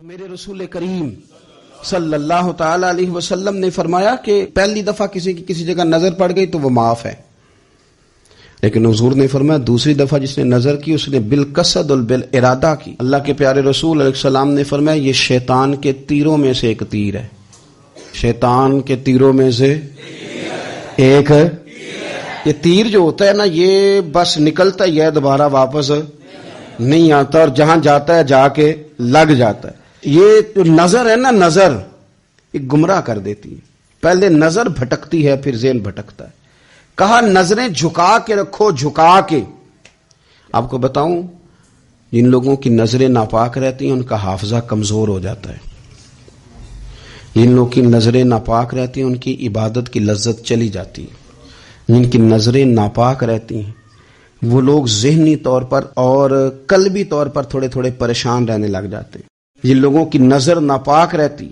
میرے رسول کریم صلی اللہ تعالی علیہ وسلم نے فرمایا کہ پہلی دفعہ کسی کی کسی جگہ نظر پڑ گئی تو وہ معاف ہے، لیکن حضور نے فرمایا دوسری دفعہ جس نے نظر کی اس نے بالقصد اور بالارادہ کی۔ اللہ کے پیارے رسول علیہ السلام نے فرمایا یہ شیطان کے تیروں میں سے ایک تیر ہے، شیطان کے تیروں میں سے ایک ہے۔ یہ تیر جو ہوتا ہے نا یہ بس نکلتا ہی ہے، دوبارہ واپس نہیں آتا، اور جہاں جاتا ہے جا کے لگ جاتا ہے۔ یہ جو نظر ہے نا، نظر یہ گمراہ کر دیتی ہے، پہلے نظر بھٹکتی ہے پھر ذہن بھٹکتا ہے۔ کہا نظریں جھکا کے رکھو، جھکا کے۔ آپ کو بتاؤں جن لوگوں کی نظریں ناپاک رہتی ہیں ان کا حافظہ کمزور ہو جاتا ہے، جن لوگوں کی نظریں ناپاک رہتی ہیں ان کی عبادت کی لذت چلی جاتی ہے، جن کی نظریں ناپاک رہتی ہیں وہ لوگ ذہنی طور پر اور قلبی طور پر تھوڑے تھوڑے پریشان رہنے لگ جاتے ہیں۔ جن لوگوں کی نظر ناپاک رہتی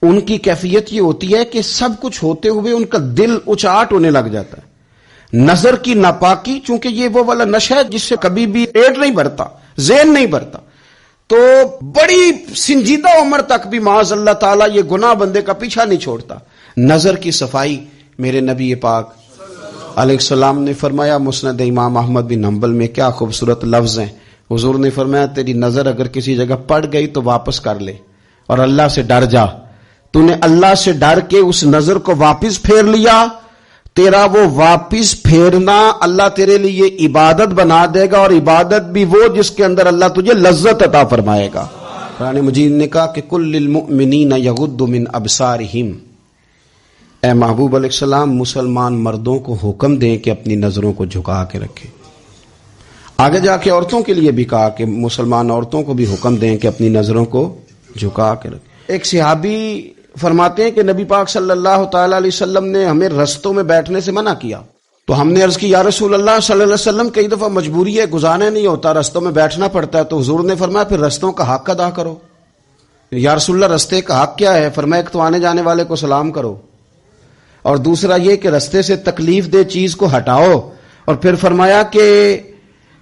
ان کی کیفیت یہ ہوتی ہے کہ سب کچھ ہوتے ہوئے ان کا دل اچاٹ ہونے لگ جاتا ہے۔ نظر کی ناپاکی چونکہ یہ وہ والا نشہ ہے جس سے کبھی بھی پیٹ نہیں بھرتا، ذہن نہیں بھرتا، تو بڑی سنجیدہ عمر تک بھی معاذ اللہ تعالیٰ یہ گناہ بندے کا پیچھا نہیں چھوڑتا۔ نظر کی صفائی میرے نبی پاک علیہ السلام نے فرمایا، مسند امام احمد بن حنبل میں کیا خوبصورت لفظ ہیں۔ حضور نے فرمایا تیری نظر اگر کسی جگہ پڑ گئی تو واپس کر لے اور اللہ سے ڈر جا۔ تو نے اللہ سے ڈر کے اس نظر کو واپس پھیر لیا، تیرا وہ واپس پھیرنا اللہ تیرے لیے عبادت بنا دے گا، اور عبادت بھی وہ جس کے اندر اللہ تجھے لذت عطا فرمائے گا۔ قرآن مجید نے کہا کہ کل للمؤمنین یغضوا من ابصارہم، اے محبوب علیہ السلام مسلمان مردوں کو حکم دیں کہ اپنی نظروں کو جھکا کے رکھیں۔ آگے جا کے عورتوں کے لیے بھی کہا کہ مسلمان عورتوں کو بھی حکم دیں کہ اپنی نظروں کو جھکا کے رکھیں۔ ایک صحابی فرماتے ہیں کہ نبی پاک صلی اللہ تعالی علیہ وسلم نے ہمیں رستوں میں بیٹھنے سے منع کیا، تو ہم نے عرض کی یا رسول اللہ صلی اللہ علیہ وسلم کئی دفعہ مجبوری ہے، گزارنے نہیں ہوتا، رستوں میں بیٹھنا پڑتا ہے، تو حضور نے فرمایا پھر رستوں کا حق ادا کرو۔ یا رسول اللہ رستے کا حق کیا ہے؟ فرمایا ایک تو آنے جانے والے کو سلام کرو، اور دوسرا یہ کہ رستے سے تکلیف دہ چیز کو ہٹاؤ، اور پھر فرمایا کہ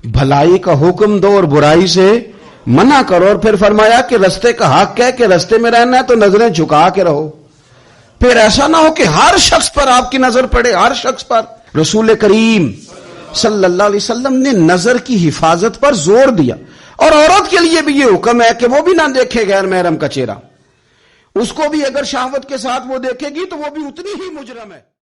بھلائی کا حکم دو اور برائی سے منع کرو، اور پھر فرمایا کہ رستے کا حق ہے کہ رستے میں رہنا ہے تو نظریں جھکا کے رہو۔ پھر ایسا نہ ہو کہ ہر شخص پر آپ کی نظر پڑے، ہر شخص پر۔ رسول کریم صلی اللہ علیہ وسلم نے نظر کی حفاظت پر زور دیا، اور عورت کے لیے بھی یہ حکم ہے کہ وہ بھی نہ دیکھے غیر محرم کا چہرہ، اس کو بھی اگر شہوت کے ساتھ وہ دیکھے گی تو وہ بھی اتنی ہی مجرم ہے۔